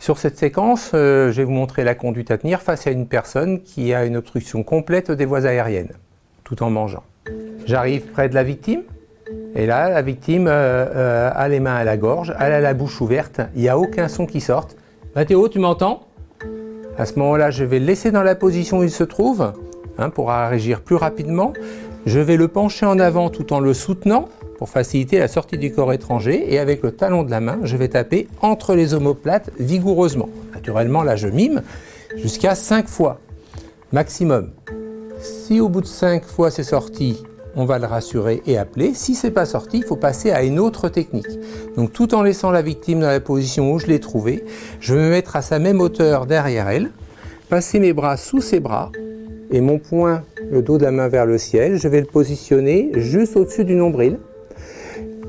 Sur cette séquence, je vais vous montrer la conduite à tenir face à une personne qui a une obstruction complète des voies aériennes, tout en mangeant. J'arrive près de la victime, et là, la victime a les mains à la gorge, elle a la bouche ouverte, il n'y a aucun son qui sorte. Mathéo, tu m'entends? À ce moment-là, je vais le laisser dans la position où il se trouve, pour réagir plus rapidement. Je vais le pencher en avant tout en le soutenant, pour faciliter la sortie du corps étranger, et avec le talon de la main, je vais taper entre les omoplates vigoureusement. Naturellement, là je mime, jusqu'à 5 fois, maximum. Si au bout de 5 fois c'est sorti, on va le rassurer et appeler. Si c'est pas sorti, il faut passer à une autre technique. Donc tout en laissant la victime dans la position où je l'ai trouvée, je vais me mettre à sa même hauteur derrière elle, passer mes bras sous ses bras, et mon poing, le dos de la main vers le ciel, je vais le positionner juste au-dessus du nombril.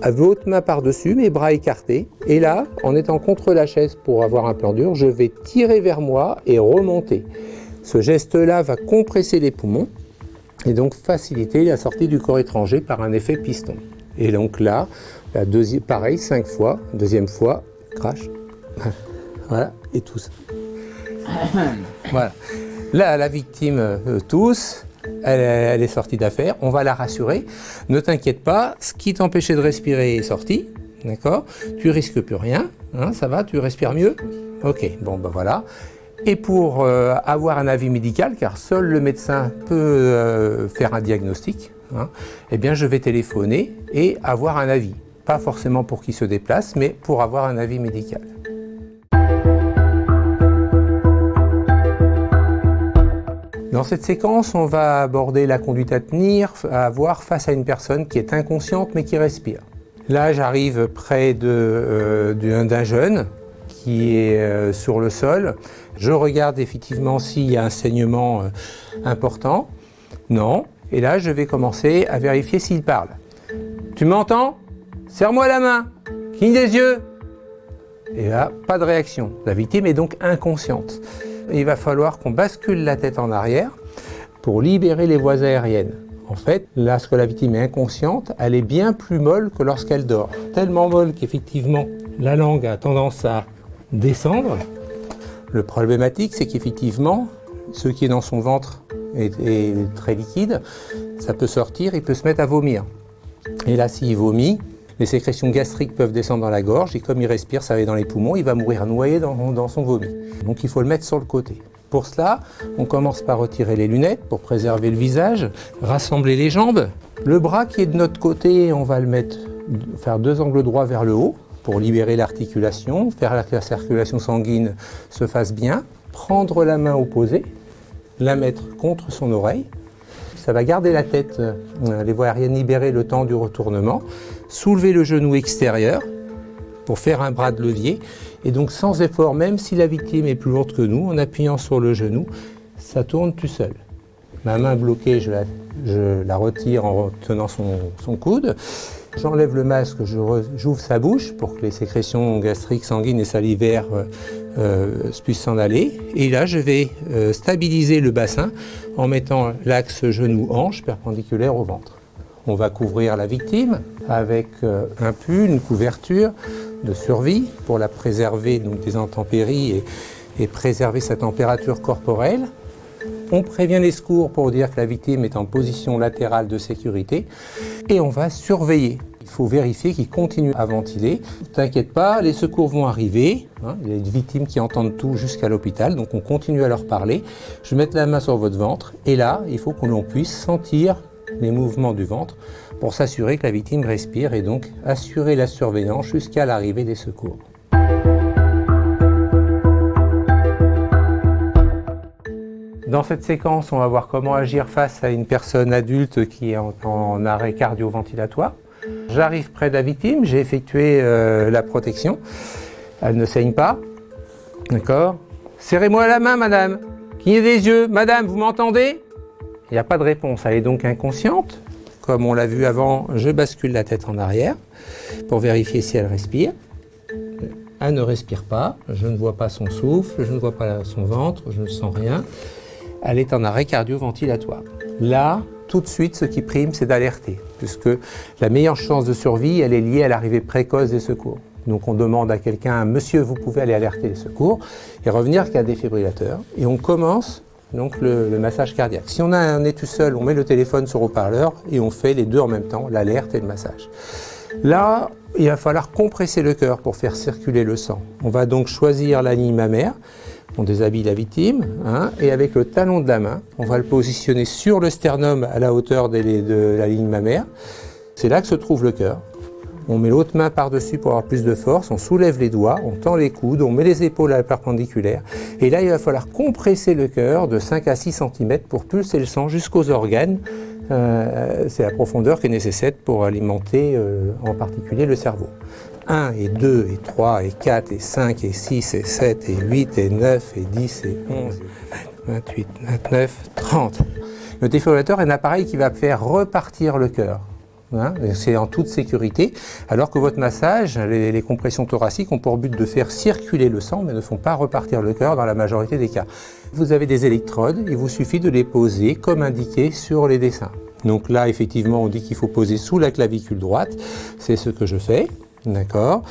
À l'autre main par-dessus, mes bras écartés. Et là, en étant contre la chaise pour avoir un plan dur, je vais tirer vers moi et remonter. Ce geste-là va compresser les poumons et donc faciliter la sortie du corps étranger par un effet piston. Et donc là, pareil, 5 fois, deuxième fois, crash. Voilà, et tous. Voilà. Là, la victime tousse. Elle est sortie d'affaire, on va la rassurer. Ne t'inquiète pas, ce qui t'empêchait de respirer est sorti, d'accord? Tu risques plus rien, ça va, tu respires mieux? Ok, bon ben voilà. Et pour avoir un avis médical, car seul le médecin peut faire un diagnostic, eh bien je vais téléphoner et avoir un avis. Pas forcément pour qu'il se déplace, mais pour avoir un avis médical. Dans cette séquence, on va aborder la conduite à tenir, à avoir face à une personne qui est inconsciente mais qui respire. Là, j'arrive près d'un jeune qui est sur le sol. Je regarde effectivement s'il y a un saignement important. Non. Et là, je vais commencer à vérifier s'il parle. Tu m'entends? Serre-moi la main. Cligne des yeux. Et là, pas de réaction. La victime est donc inconsciente. Il va falloir qu'on bascule la tête en arrière pour libérer les voies aériennes. En fait, lorsque la victime est inconsciente, elle est bien plus molle que lorsqu'elle dort. Tellement molle qu'effectivement, la langue a tendance à descendre. Le problématique, c'est qu'effectivement, ce qui est dans son ventre est très liquide. Ça peut sortir, il peut se mettre à vomir. Et là, s'il vomit, les sécrétions gastriques peuvent descendre dans la gorge et comme il respire, ça va dans les poumons, il va mourir noyé dans son vomi. Donc il faut le mettre sur le côté. Pour cela, on commence par retirer les lunettes pour préserver le visage, rassembler les jambes. Le bras qui est de notre côté, on va le mettre, faire 2 angles droits vers le haut pour libérer l'articulation, faire que la circulation sanguine se fasse bien. Prendre la main opposée, la mettre contre son oreille. Ça va garder la tête, les voies aériennes libérées le temps du retournement. Soulever le genou extérieur pour faire un bras de levier. Et donc sans effort, même si la victime est plus lourde que nous, en appuyant sur le genou, ça tourne tout seul. Ma main bloquée, je la retire en tenant son coude. J'enlève le masque, j'ouvre sa bouche pour que les sécrétions gastriques, sanguines et salivaires puissent s'en aller. Et là, je vais stabiliser le bassin en mettant l'axe genou-hanche perpendiculaire au ventre. On va couvrir la victime avec un pull, une couverture de survie pour la préserver donc, des intempéries et préserver sa température corporelle. On prévient les secours pour dire que la victime est en position latérale de sécurité et on va surveiller. Il faut vérifier qu'il continue à ventiler. Ne t'inquiète pas, les secours vont arriver. Il y a des victimes qui entendent tout jusqu'à l'hôpital, donc on continue à leur parler. Je vais mettre la main sur votre ventre et là, il faut que l'on puisse sentir les mouvements du ventre pour s'assurer que la victime respire et donc assurer la surveillance jusqu'à l'arrivée des secours. Dans cette séquence, on va voir comment agir face à une personne adulte qui est en arrêt cardio-ventilatoire. J'arrive près de la victime, j'ai effectué la protection. Elle ne saigne pas. D'accord? Serrez-moi la main, madame. Clignez des yeux. Madame, vous m'entendez? Il n'y a pas de réponse. Elle est donc inconsciente. Comme on l'a vu avant, je bascule la tête en arrière pour vérifier si elle respire. Elle ne respire pas. Je ne vois pas son souffle, je ne vois pas son ventre, je ne sens rien. Elle est en arrêt cardio-ventilatoire. Là, tout de suite, ce qui prime, c'est d'alerter, puisque la meilleure chance de survie, elle est liée à l'arrivée précoce des secours. Donc on demande à quelqu'un, monsieur, vous pouvez aller alerter les secours et revenir qu'il y a un défibrillateur. Et on commence donc le massage cardiaque. Si on est tout seul, on met le téléphone sur haut-parleur et on fait les deux en même temps, l'alerte et le massage. Là, il va falloir compresser le cœur pour faire circuler le sang. On va donc choisir la ligne mammaire, on déshabille la victime, et avec le talon de la main, on va le positionner sur le sternum à la hauteur de la ligne mammaire. C'est là que se trouve le cœur. On met l'autre main par-dessus pour avoir plus de force, on soulève les doigts, on tend les coudes, on met les épaules à la perpendiculaire. Et là, il va falloir compresser le cœur de 5 à 6 cm pour pulser le sang jusqu'aux organes. C'est la profondeur qui est nécessaire pour alimenter en particulier le cerveau. 1 et 2 et 3 et 4 et 5 et 6 et 7 et 8 et 9 et 10 et 11 et 28, 29, 30. Le défibrillateur est un appareil qui va faire repartir le cœur. C'est en toute sécurité, alors que votre massage, les compressions thoraciques ont pour but de faire circuler le sang, mais ne font pas repartir le cœur dans la majorité des cas. Vous avez des électrodes, il vous suffit de les poser comme indiqué sur les dessins. Donc là, effectivement, on dit qu'il faut poser sous la clavicule droite, c'est ce que je fais, d'accord,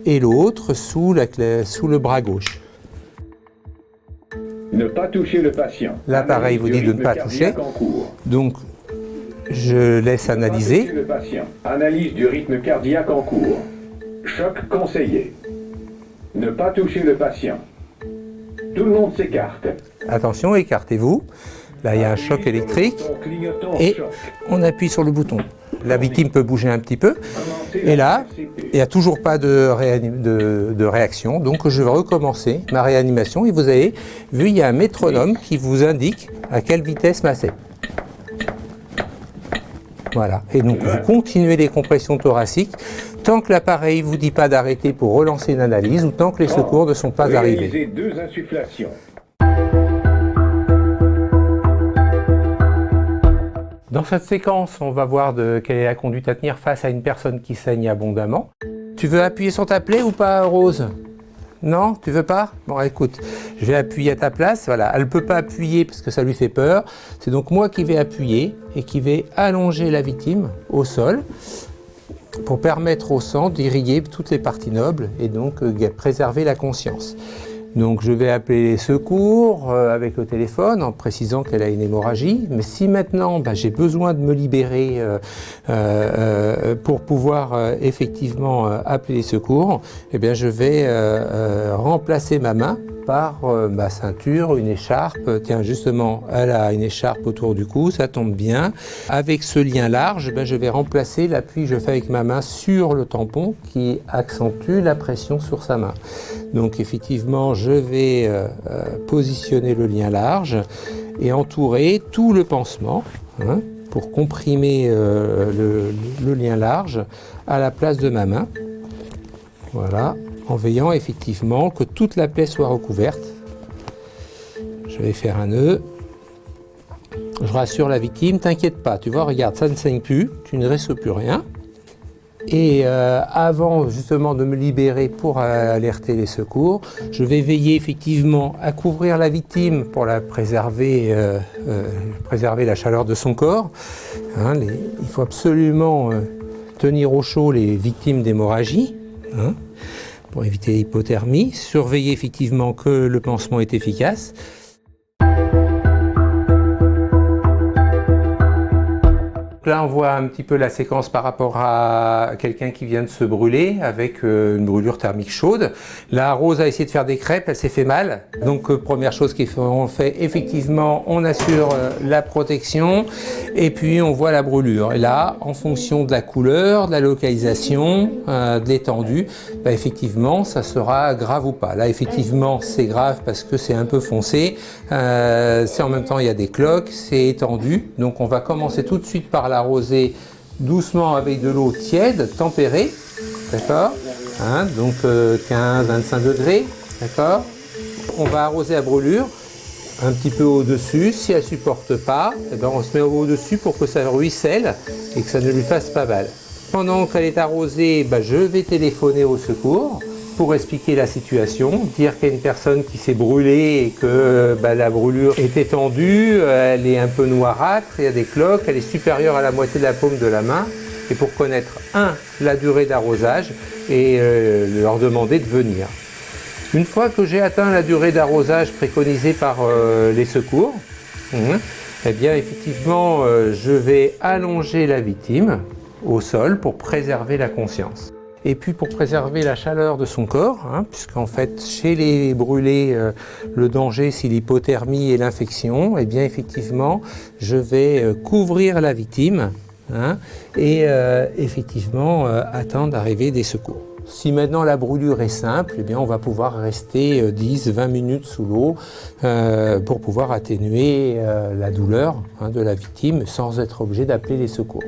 et l'autre sous le bras gauche. Ne pas toucher le patient. L'appareil vous dit de ne pas toucher, donc je laisse analyser. Le patient. Analyse du rythme cardiaque en cours. Choc conseillé. Ne pas toucher le patient. Tout le monde s'écarte. Attention, écartez-vous. Là, il y a un choc électrique et on appuie sur le bouton. La victime peut bouger un petit peu. Et là, il n'y a toujours pas de réaction. Donc, je vais recommencer ma réanimation. Et vous avez vu, il y a un métronome qui vous indique à quelle vitesse masser. Voilà, et donc vous continuez les compressions thoraciques tant que l'appareil ne vous dit pas d'arrêter pour relancer une analyse ou tant que les secours ne sont pas arrivés. 2 insufflations. Dans cette séquence, on va voir quelle est la conduite à tenir face à une personne qui saigne abondamment. Tu veux appuyer sur ta plaie ou pas, Rose ? Non, tu veux pas? Bon, écoute, je vais appuyer à ta place. Voilà, elle ne peut pas appuyer parce que ça lui fait peur. C'est donc moi qui vais appuyer et qui vais allonger la victime au sol pour permettre au sang d'irriguer toutes les parties nobles et donc préserver la conscience. Donc je vais appeler les secours avec le téléphone en précisant qu'elle a une hémorragie. Mais si maintenant j'ai besoin de me libérer pour pouvoir effectivement appeler les secours, eh bien je vais remplacer ma main par ma ceinture, une écharpe. Tiens, justement, elle a une écharpe autour du cou, ça tombe bien. Avec ce lien large, je vais remplacer l'appui que je fais avec ma main sur le tampon qui accentue la pression sur sa main. Donc effectivement, je vais positionner le lien large et entourer tout le pansement pour comprimer le lien large à la place de ma main. Voilà, en veillant effectivement que toute la plaie soit recouverte. Je vais faire un nœud. Je rassure la victime, t'inquiète pas, tu vois, regarde, ça ne saigne plus, tu ne risques plus rien. Et avant justement de me libérer pour alerter les secours, je vais veiller effectivement à couvrir la victime pour la préserver la chaleur de son corps. Il faut absolument tenir au chaud les victimes d'hémorragie pour éviter l'hypothermie. Surveiller effectivement que le pansement est efficace. Là, on voit un petit peu la séquence par rapport à quelqu'un qui vient de se brûler avec une brûlure thermique chaude. Là, Rose a essayé de faire des crêpes, elle s'est fait mal. Donc, première chose qu'on fait, effectivement, on assure la protection et puis on voit la brûlure. Et là, en fonction de la couleur, de la localisation, de l'étendue, effectivement, ça sera grave ou pas. Là, effectivement, c'est grave parce que c'est un peu foncé. C'est en même temps, il y a des cloques, c'est étendu. Donc, on va commencer tout de suite par l'arroser doucement avec de l'eau tiède, tempérée, d'accord, donc 15-25 degrés, d'accord. On va arroser à brûlure, un petit peu au-dessus. Si elle ne supporte pas, on se met au-dessus pour que ça ruisselle et que ça ne lui fasse pas mal. Pendant qu'elle est arrosée, je vais téléphoner au secours pour expliquer la situation, dire qu'il y a une personne qui s'est brûlée et que la brûlure est étendue, elle est un peu noirâtre, il y a des cloques, elle est supérieure à la moitié de la paume de la main. et pour connaître, la durée d'arrosage et leur demander de venir. Une fois que j'ai atteint la durée d'arrosage préconisée par les secours, eh bien effectivement, je vais allonger la victime au sol pour préserver la conscience. Et puis pour préserver la chaleur de son corps, puisqu'en fait chez les brûlés, le danger c'est l'hypothermie et l'infection, et bien effectivement je vais couvrir la victime et effectivement attendre l'arrivée des secours. Si maintenant la brûlure est simple, eh bien on va pouvoir rester 10-20 minutes sous l'eau pour pouvoir atténuer la douleur de la victime sans être obligé d'appeler les secours.